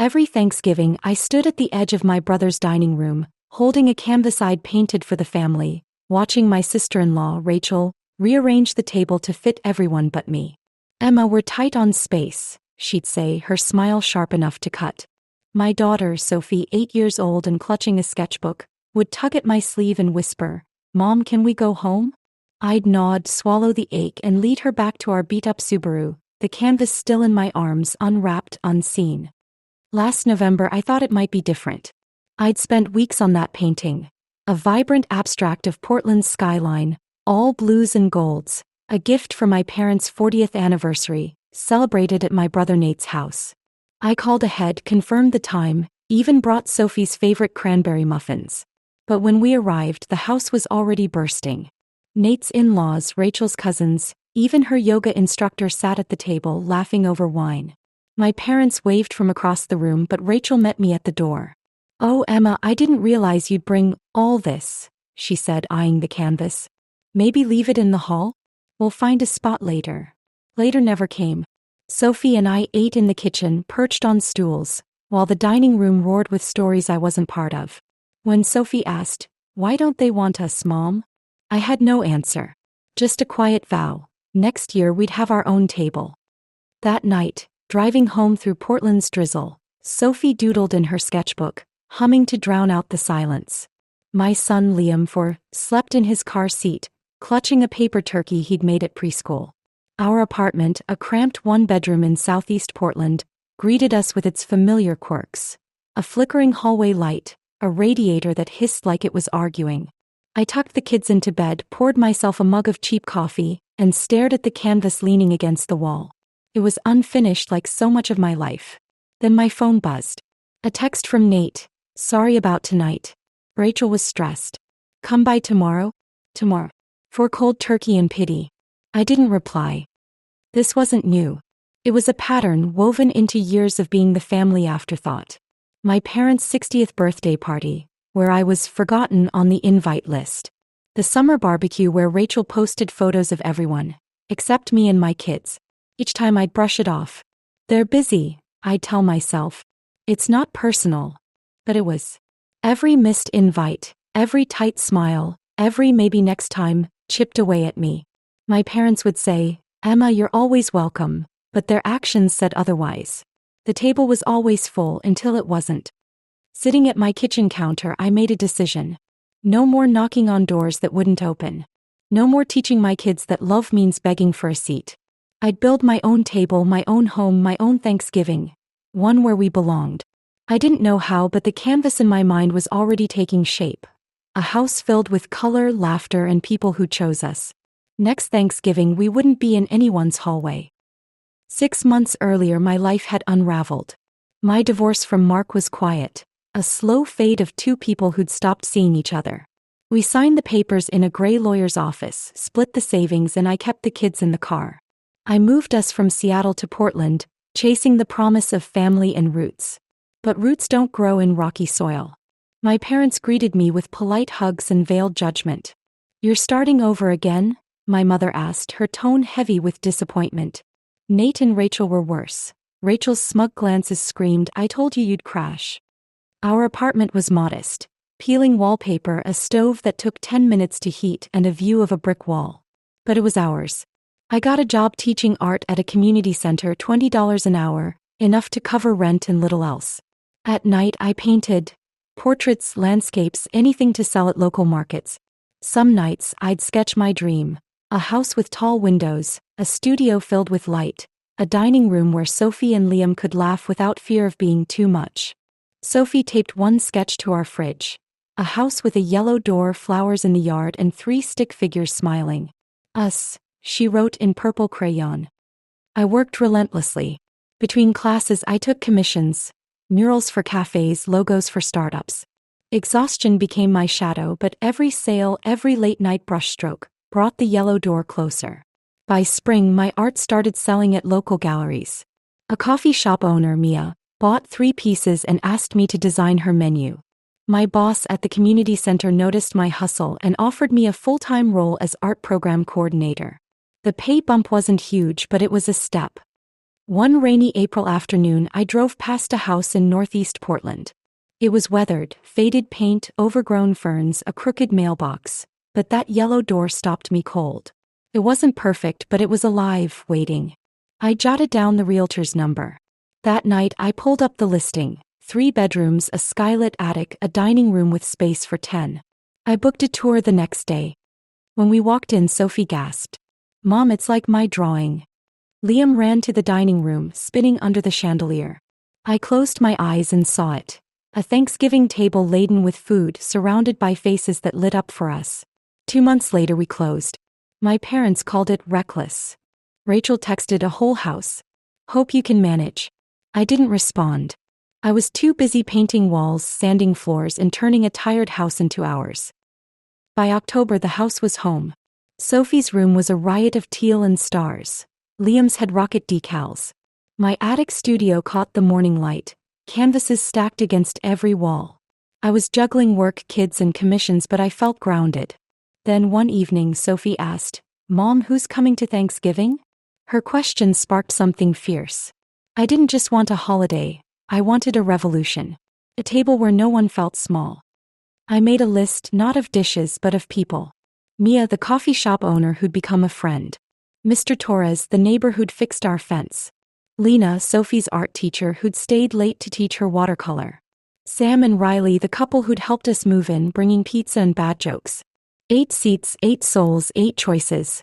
Every Thanksgiving, I stood at the edge of my brother's dining room, holding a canvas I'd painted for the family, watching my sister-in-law, Rachel, rearrange the table to fit everyone but me. "Emma, we're tight on space," she'd say, her smile sharp enough to cut. My daughter, Sophie, 8 years old and clutching a sketchbook, would tug at my sleeve and whisper, "Mom, can we go home?" I'd nod, swallow the ache, and lead her back to our beat-up Subaru, the canvas still in my arms, unwrapped, unseen. Last November, I thought it might be different. I'd spent weeks on that painting. A vibrant abstract of Portland's skyline, all blues and golds, a gift for my parents' 40th anniversary, celebrated at my brother Nate's house. I called ahead, confirmed the time, even brought Sophie's favorite cranberry muffins. But when we arrived, the house was already bursting. Nate's in-laws, Rachel's cousins, even her yoga instructor sat at the table, laughing over wine. My parents waved from across the room, but Rachel met me at the door. "Oh, Emma, I didn't realize you'd bring all this," she said, eyeing the canvas. "Maybe leave it in the hall? We'll find a spot later." Later never came. Sophie and I ate in the kitchen, perched on stools, while the dining room roared with stories I wasn't part of. When Sophie asked, "Why don't they want us, Mom?" I had no answer. Just a quiet vow. Next year we'd have our own table. That night, driving home through Portland's drizzle, Sophie doodled in her sketchbook, humming to drown out the silence. My son Liam slept in his car seat, clutching a paper turkey he'd made at preschool. Our apartment, a cramped one-bedroom in southeast Portland, greeted us with its familiar quirks. A flickering hallway light, a radiator that hissed like it was arguing. I tucked the kids into bed, poured myself a mug of cheap coffee, and stared at the canvas leaning against the wall. It was unfinished like so much of my life. Then my phone buzzed. A text from Nate. "Sorry about tonight." Rachel was stressed. "Come by tomorrow?" "Tomorrow." For cold turkey and pity. I didn't reply. This wasn't new. It was a pattern woven into years of being the family afterthought. My parents' 60th birthday party, where I was forgotten on the invite list. The summer barbecue where Rachel posted photos of everyone, except me and my kids. Each time I'd brush it off. "They're busy," I'd tell myself. "It's not personal." But it was. Every missed invite, every tight smile, every maybe next time, chipped away at me. My parents would say, "Emma, you're always welcome," but their actions said otherwise. The table was always full until it wasn't. Sitting at my kitchen counter, I made a decision. No more knocking on doors that wouldn't open. No more teaching my kids that love means begging for a seat. I'd build my own table, my own home, my own Thanksgiving. One where we belonged. I didn't know how, but the canvas in my mind was already taking shape. A house filled with color, laughter, and people who chose us. Next Thanksgiving, we wouldn't be in anyone's hallway. 6 months earlier, my life had unraveled. My divorce from Mark was quiet. A slow fade of two people who'd stopped seeing each other. We signed the papers in a gray lawyer's office, split the savings, and I kept the kids in the car. I moved us from Seattle to Portland, chasing the promise of family and roots. But roots don't grow in rocky soil. My parents greeted me with polite hugs and veiled judgment. "You're starting over again?" my mother asked, her tone heavy with disappointment. Nate and Rachel were worse. Rachel's smug glances screamed, "I told you you'd crash." Our apartment was modest. Peeling wallpaper, a stove that took 10 minutes to heat, and a view of a brick wall. But it was ours. I got a job teaching art at a community center, $20 an hour, enough to cover rent and little else. At night, I painted portraits, landscapes, anything to sell at local markets. Some nights, I'd sketch my dream. A house with tall windows, a studio filled with light, a dining room where Sophie and Liam could laugh without fear of being too much. Sophie taped one sketch to our fridge. A house with a yellow door, flowers in the yard, and 3 stick figures smiling. "Us," she wrote in purple crayon. I worked relentlessly. Between classes, I took commissions. Murals for cafes, logos for startups. Exhaustion became my shadow, but every sale, every late-night brushstroke, brought the yellow door closer. By spring, my art started selling at local galleries. A coffee shop owner, Mia, bought 3 pieces and asked me to design her menu. My boss at the community center noticed my hustle and offered me a full-time role as art program coordinator. The pay bump wasn't huge, but it was a step. One rainy April afternoon, I drove past a house in northeast Portland. It was weathered, faded paint, overgrown ferns, a crooked mailbox, but that yellow door stopped me cold. It wasn't perfect, but it was alive, waiting. I jotted down the realtor's number. That night, I pulled up the listing: 3 bedrooms, a skylit attic, a dining room with space for 10. I booked a tour the next day. When we walked in, Sophie gasped, "Mom, it's like my drawing." Liam ran to the dining room, spinning under the chandelier. I closed my eyes and saw it. A Thanksgiving table laden with food, surrounded by faces that lit up for us. 2 months later, we closed. My parents called it reckless. Rachel texted, "A whole house. Hope you can manage." I didn't respond. I was too busy painting walls, sanding floors, and turning a tired house into ours. By October, the house was home. Sophie's room was a riot of teal and stars. Liam's had rocket decals. My attic studio caught the morning light, canvases stacked against every wall. I was juggling work, kids, and commissions, but I felt grounded. Then one evening, Sophie asked, "Mom, who's coming to Thanksgiving?" Her question sparked something fierce. I didn't just want a holiday, I wanted a revolution. A table where no one felt small. I made a list, not of dishes but of people. Mia, the coffee shop owner who'd become a friend. Mr. Torres, the neighbor who'd fixed our fence. Lena, Sophie's art teacher who'd stayed late to teach her watercolor. Sam and Riley, the couple who'd helped us move in, bringing pizza and bad jokes. 8 seats, 8 souls, 8 choices.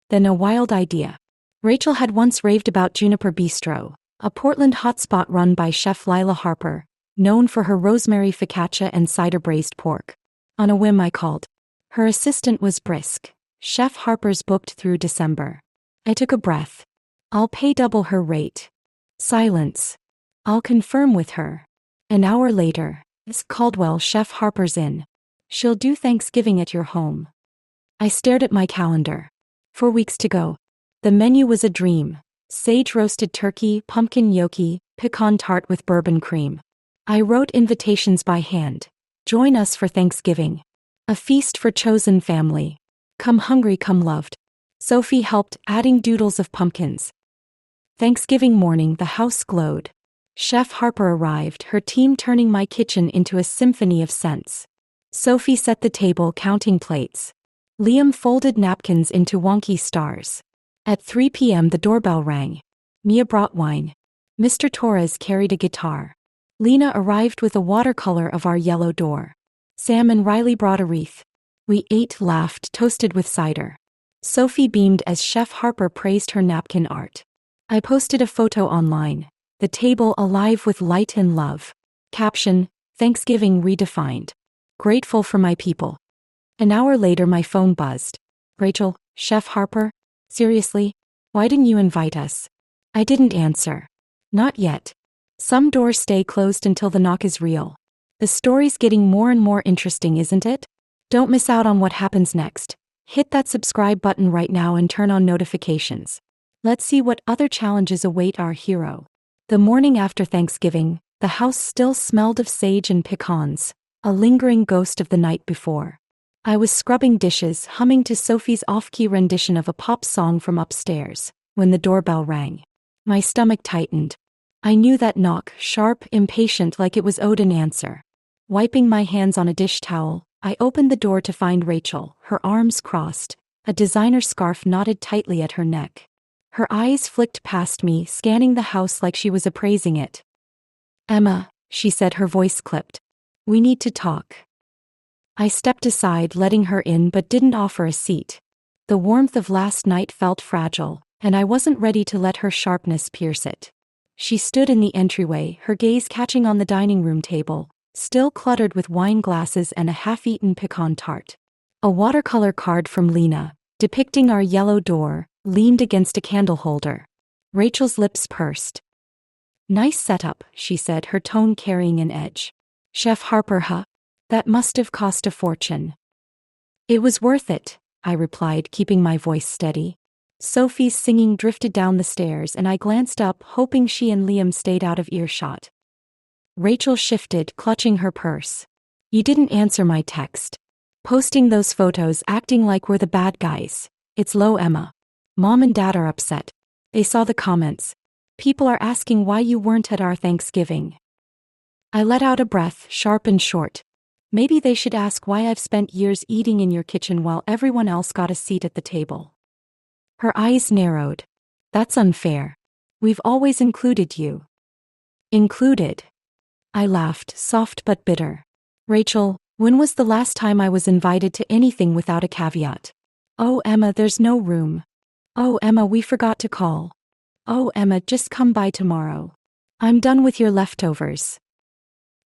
Then a wild idea. Rachel had once raved about Juniper Bistro, a Portland hotspot run by Chef Lila Harper, known for her rosemary focaccia and cider braised pork. On a whim, I called. Her assistant was brisk. Chef Harper's booked through December. I took a breath. I'll pay double her rate. Silence. I'll confirm with her. An hour later, Miss Caldwell, Chef Harper's in. She'll do Thanksgiving at your home. I stared at my calendar. 4 weeks to go. The menu was a dream. Sage roasted turkey, pumpkin gnocchi, pecan tart with bourbon cream. I wrote invitations by hand. Join us for Thanksgiving. A feast for chosen family. Come hungry, come loved. Sophie helped, adding doodles of pumpkins. Thanksgiving morning, the house glowed. Chef Harper arrived, her team turning my kitchen into a symphony of scents. Sophie set the table, counting plates. Liam folded napkins into wonky stars. At 3 p.m. the doorbell rang. Mia brought wine. Mr. Torres carried a guitar. Lena arrived with a watercolor of our yellow door. Sam and Riley brought a wreath. We ate, laughed, toasted with cider. Sophie beamed as Chef Harper praised her napkin art. I posted a photo online. The table alive with light and love. Caption, Thanksgiving redefined. Grateful for my people. An hour later, my phone buzzed. Rachel, Chef Harper? Seriously? Why didn't you invite us? I didn't answer. Not yet. Some doors stay closed until the knock is real. The story's getting more and more interesting, isn't it? Don't miss out on what happens next. Hit that subscribe button right now and turn on notifications. Let's see what other challenges await our hero. The morning after Thanksgiving, the house still smelled of sage and pecans, a lingering ghost of the night before. I was scrubbing dishes, humming to Sophie's off-key rendition of a pop song from upstairs, when the doorbell rang. My stomach tightened. I knew that knock, sharp, impatient, like it was owed an answer. Wiping my hands on a dish towel, I opened the door to find Rachel, her arms crossed, a designer scarf knotted tightly at her neck. Her eyes flicked past me, scanning the house like she was appraising it. "Emma," she said, her voice clipped. "We need to talk." I stepped aside, letting her in, but didn't offer a seat. The warmth of last night felt fragile, and I wasn't ready to let her sharpness pierce it. She stood in the entryway, her gaze catching on the dining room table, still cluttered with wine glasses and a half-eaten pecan tart. A watercolor card from Lena, depicting our yellow door, leaned against a candle holder. Rachel's lips pursed. "Nice setup," she said, her tone carrying an edge. "Chef Harper, huh? That must have cost a fortune." "It was worth it," I replied, keeping my voice steady. Sophie's singing drifted down the stairs, and I glanced up, hoping she and Liam stayed out of earshot. Rachel shifted, clutching her purse. "You didn't answer my text. Posting those photos, acting like we're the bad guys. It's low, Emma. Mom and Dad are upset. They saw the comments. People are asking why you weren't at our Thanksgiving. I let out a breath, sharp and short. Maybe they should ask why I've spent years eating in your kitchen while everyone else got a seat at the table. Her eyes narrowed. That's unfair. We've always included you. Included? I laughed, soft but bitter. Rachel, when was the last time I was invited to anything without a caveat? Oh, Emma, there's no room. Oh, Emma, we forgot to call. Oh, Emma, just come by tomorrow. I'm done with your leftovers.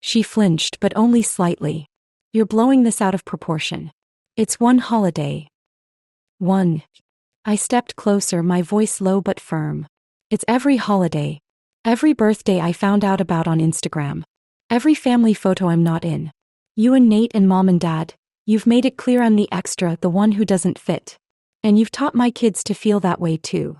She flinched, but only slightly. You're blowing this out of proportion. It's one holiday. One. I stepped closer, my voice low but firm. It's every holiday. Every birthday I found out about on Instagram. Every family photo I'm not in. You and Nate and Mom and Dad, you've made it clear I'm the extra, the one who doesn't fit. And you've taught my kids to feel that way too.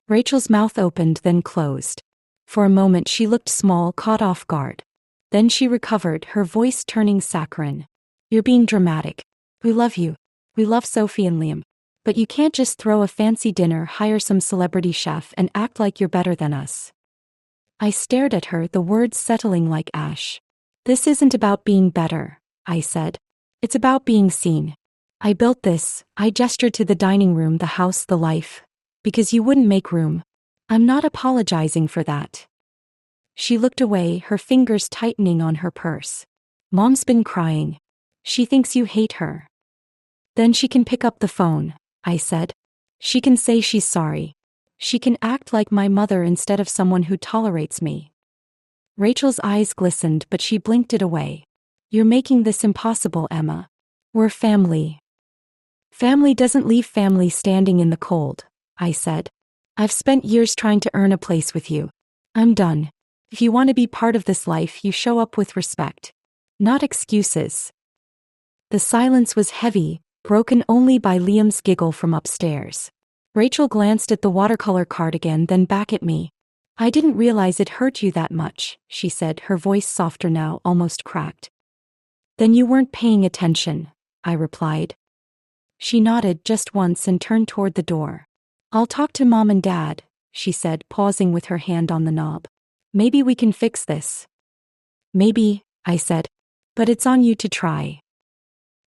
Rachel's mouth opened, then closed. For a moment she looked small, caught off guard. Then she recovered, her voice turning saccharine. You're being dramatic. We love you. We love Sophie and Liam. But you can't just throw a fancy dinner, hire some celebrity chef, and act like you're better than us. I stared at her, the words settling like ash. This isn't about being better, I said. It's about being seen. I built this, I gestured to the dining room, the house, the life. Because you wouldn't make room. I'm not apologizing for that. She looked away, her fingers tightening on her purse. Mom's been crying. She thinks you hate her. Then she can pick up the phone, I said. She can say she's sorry. She can act like my mother instead of someone who tolerates me. Rachel's eyes glistened, but she blinked it away. You're making this impossible, Emma. We're family. Family doesn't leave family standing in the cold, I said. I've spent years trying to earn a place with you. I'm done. If you want to be part of this life, you show up with respect. Not excuses. The silence was heavy, broken only by Liam's giggle from upstairs. Rachel glanced at the watercolor cardigan, then back at me. I didn't realize it hurt you that much, she said, her voice softer now, almost cracked. Then you weren't paying attention, I replied. She nodded just once and turned toward the door. I'll talk to Mom and Dad, she said, pausing with her hand on the knob. Maybe we can fix this. Maybe, I said. But it's on you to try.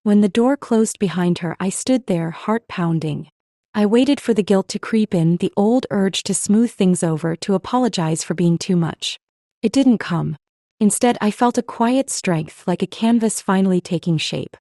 When the door closed behind her, I stood there, heart pounding. I waited for the guilt to creep in, the old urge to smooth things over, to apologize for being too much. It didn't come. Instead, I felt a quiet strength, like a canvas finally taking shape.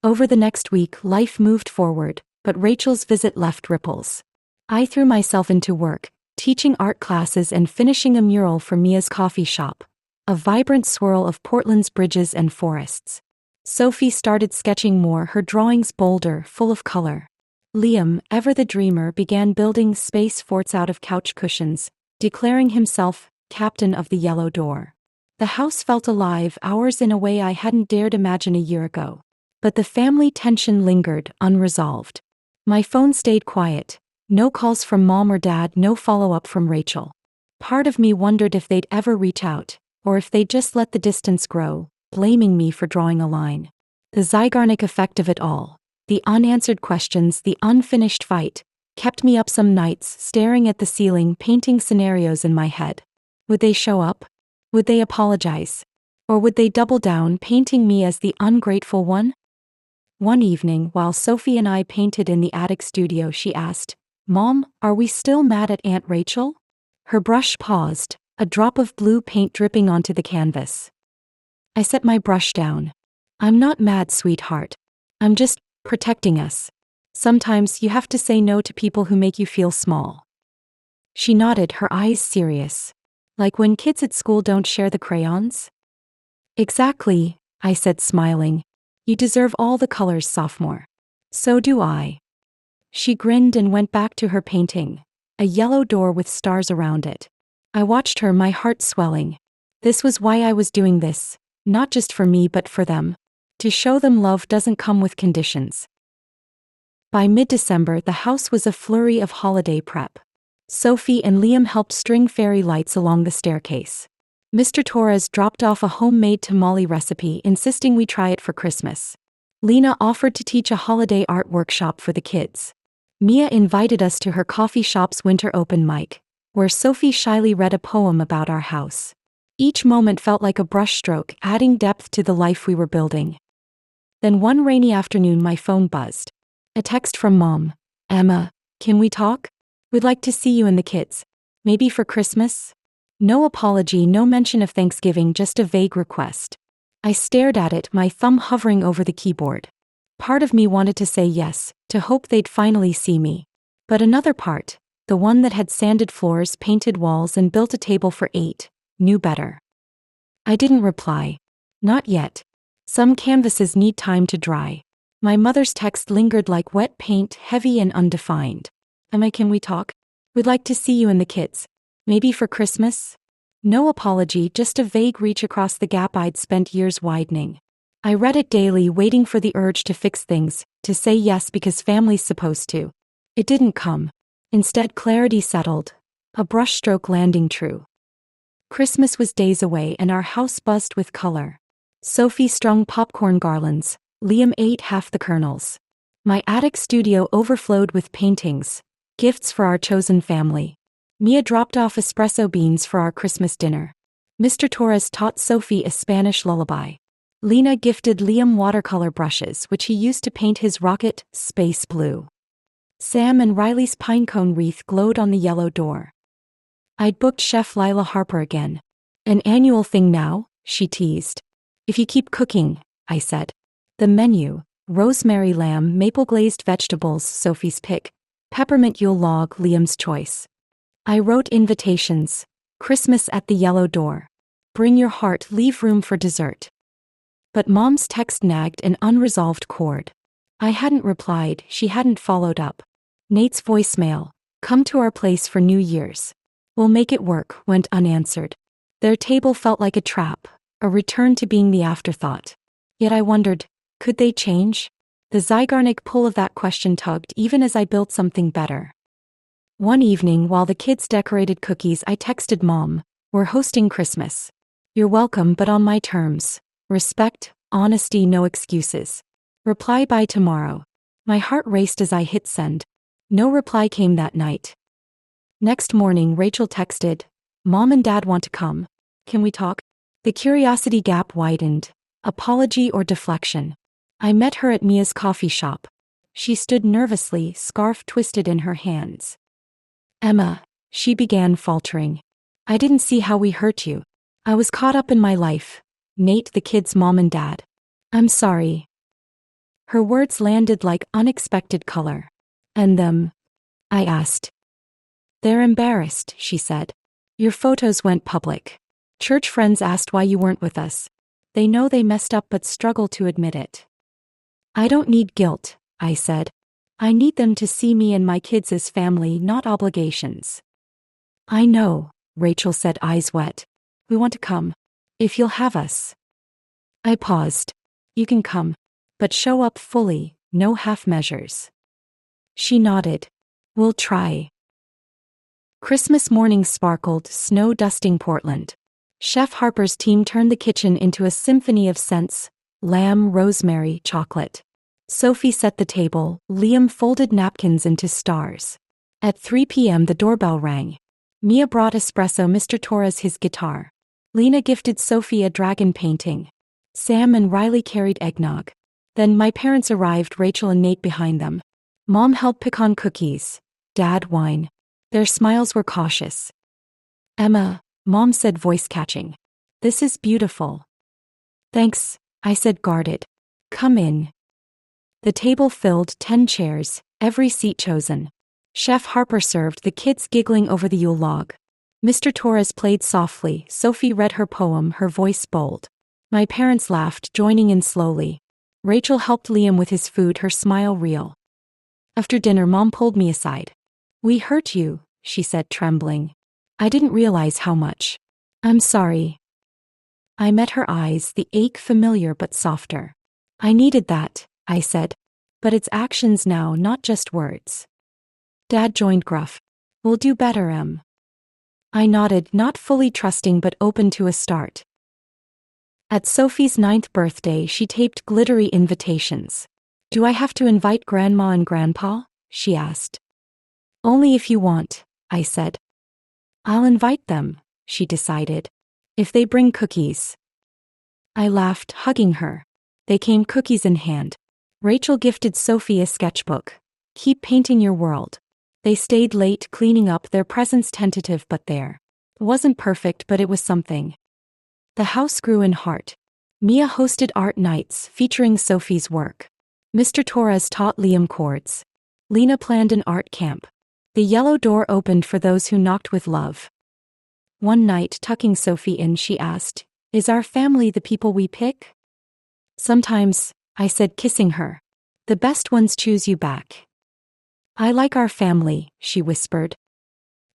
Over the next week, life moved forward, but Rachel's visit left ripples. I threw myself into work, teaching art classes and finishing a mural for Mia's coffee shop, a vibrant swirl of Portland's bridges and forests. Sophie started sketching more, her drawings bolder, full of color. Liam, ever the dreamer, began building space forts out of couch cushions, declaring himself captain of the Yellow Door. The house felt alive, ours, in a way I hadn't dared imagine a year ago. But the family tension lingered, unresolved. My phone stayed quiet. No calls from Mom or Dad, no follow-up from Rachel. Part of me wondered if they'd ever reach out, or if they'd just let the distance grow, blaming me for drawing a line. The Zygarnik effect of it all, the unanswered questions, the unfinished fight, kept me up some nights, staring at the ceiling, painting scenarios in my head. Would they show up? Would they apologize? Or would they double down, painting me as the ungrateful one? One evening, while Sophie and I painted in the attic studio, she asked, Mom, are we still mad at Aunt Rachel? Her brush paused, a drop of blue paint dripping onto the canvas. I set my brush down. I'm not mad, sweetheart. I'm just protecting us. Sometimes you have to say no to people who make you feel small. She nodded, her eyes serious. Like when kids at school don't share the crayons? Exactly, I said, smiling. You deserve all the colors, sophomore. So do I. She grinned and went back to her painting, a yellow door with stars around it. I watched her, my heart swelling. This was why I was doing this, not just for me but for them. To show them love doesn't come with conditions. By mid-December, the house was a flurry of holiday prep. Sophie and Liam helped string fairy lights along the staircase. Mr. Torres dropped off a homemade tamale recipe, insisting we try it for Christmas. Lena offered to teach a holiday art workshop for the kids. Mia invited us to her coffee shop's winter open mic, where Sophie shyly read a poem about our house. Each moment felt like a brushstroke, adding depth to the life we were building. Then one rainy afternoon my phone buzzed. A text from Mom. "Emma, can we talk? We'd like to see you and the kids. Maybe for Christmas?" No apology, no mention of Thanksgiving, just a vague request. I stared at it, my thumb hovering over the keyboard. Part of me wanted to say yes, to hope they'd finally see me. But another part, the one that had sanded floors, painted walls, and built a table for 8, knew better. I didn't reply. Not yet. Some canvases need time to dry. My mother's text lingered like wet paint, heavy and undefined. "Emma, can we talk? We'd like to see you and the kids. Maybe for Christmas?" No apology, just a vague reach across the gap I'd spent years widening. I read it daily, waiting for the urge to fix things, to say yes because family's supposed to. It didn't come. Instead, clarity settled. A brushstroke landing true. Christmas was days away and our house buzzed with color. Sophie strung popcorn garlands. Liam ate half the kernels. My attic studio overflowed with paintings, gifts for our chosen family. Mia dropped off espresso beans for our Christmas dinner. Mr. Torres taught Sophie a Spanish lullaby. Lena gifted Liam watercolor brushes, which he used to paint his rocket, space blue. Sam and Riley's pinecone wreath glowed on the yellow door. I'd booked Chef Lila Harper again. "An annual thing now?" she teased. "If you keep cooking," I said. The menu: rosemary lamb, maple glazed vegetables, Sophie's pick, peppermint Yule log, Liam's choice. I wrote invitations. Christmas at the yellow door. Bring your heart, leave room for dessert. But Mom's text nagged, an unresolved chord. I hadn't replied, she hadn't followed up. Nate's voicemail: "Come to our place for New Year's. We'll make it work," went unanswered. Their table felt like a trap, a return to being the afterthought. Yet I wondered, could they change? The Zygarnik pull of that question tugged even as I built something better. One evening, while the kids decorated cookies, I texted Mom, "We're hosting Christmas. You're welcome, but on my terms. Respect, honesty, no excuses. Reply by tomorrow." My heart raced as I hit send. No reply came that night. Next morning, Rachel texted, "Mom and Dad want to come. Can we talk?" The curiosity gap widened. Apology or deflection? I met her at Mia's coffee shop. She stood nervously, scarf twisted in her hands. "Emma," she began, faltering. "I didn't see how we hurt you. I was caught up in my life. Nate, the kids' mom and dad. I'm sorry." Her words landed like unexpected color. "And them?" I asked. "They're embarrassed," she said. "Your photos went public. Church friends asked why you weren't with us. They know they messed up but struggle to admit it." "I don't need guilt," I said. "I need them to see me and my kids as family, not obligations." "I know," Rachel said, eyes wet. "We want to come. If you'll have us." I paused. "You can come. But show up fully, no half measures." She nodded. "We'll try." Christmas morning sparkled, snow dusting Portland. Chef Harper's team turned the kitchen into a symphony of scents: lamb, rosemary, chocolate. Sophie set the table, Liam folded napkins into stars. At 3 p.m. the doorbell rang. Mia brought espresso, Mr. Torres his guitar. Lena gifted Sophie a dragon painting. Sam and Riley carried eggnog. Then my parents arrived, Rachel and Nate behind them. Mom held pecan cookies. Dad wine. Their smiles were cautious. "Emma," Mom said, voice catching. "This is beautiful." "Thanks," I said, guarded. "Come in." The table filled, 10 chairs, every seat chosen. Chef Harper served, the kids giggling over the Yule log. Mr. Torres played softly, Sophie read her poem, her voice bold. My parents laughed, joining in slowly. Rachel helped Liam with his food, her smile real. After dinner, Mom pulled me aside. "We hurt you," she said, trembling. I didn't realize how much. "I'm sorry." I met her eyes, the ache familiar but softer. "I needed that," I said. "But it's actions now, not just words." Dad joined gruff. "We'll do better, Em." I nodded, not fully trusting but open to a start. At Sophie's 9th birthday, she taped glittery invitations. "Do I have to invite Grandma and Grandpa?" she asked. "Only if you want," I said. I'll invite them, she decided. If they bring cookies. I laughed, hugging her. They came, cookies in hand. Rachel gifted Sophie a sketchbook. Keep painting your world. They stayed late cleaning up, their presence tentative but there. It wasn't perfect, but it was something. The house grew in heart. Mia hosted art nights featuring Sophie's work. Mr. Torres taught Liam chords. Lena planned an art camp. The yellow door opened for those who knocked with love. One night, tucking Sophie in, she asked, "Is our family the people we pick?" "Sometimes," I said, kissing her. "The best ones choose you back." "I like our family," she whispered.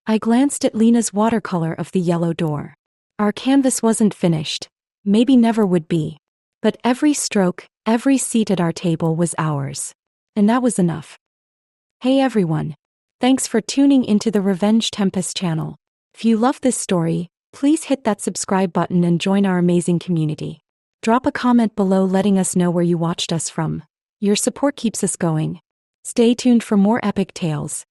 I glanced at Lena's watercolor of the yellow door. Our canvas wasn't finished. Maybe never would be. But every stroke, every seat at our table was ours. And that was enough. Hey everyone. Thanks for tuning into the Revenge Tempest channel. If you love this story, please hit that subscribe button and join our amazing community. Drop a comment below letting us know where you watched us from. Your support keeps us going. Stay tuned for more epic tales.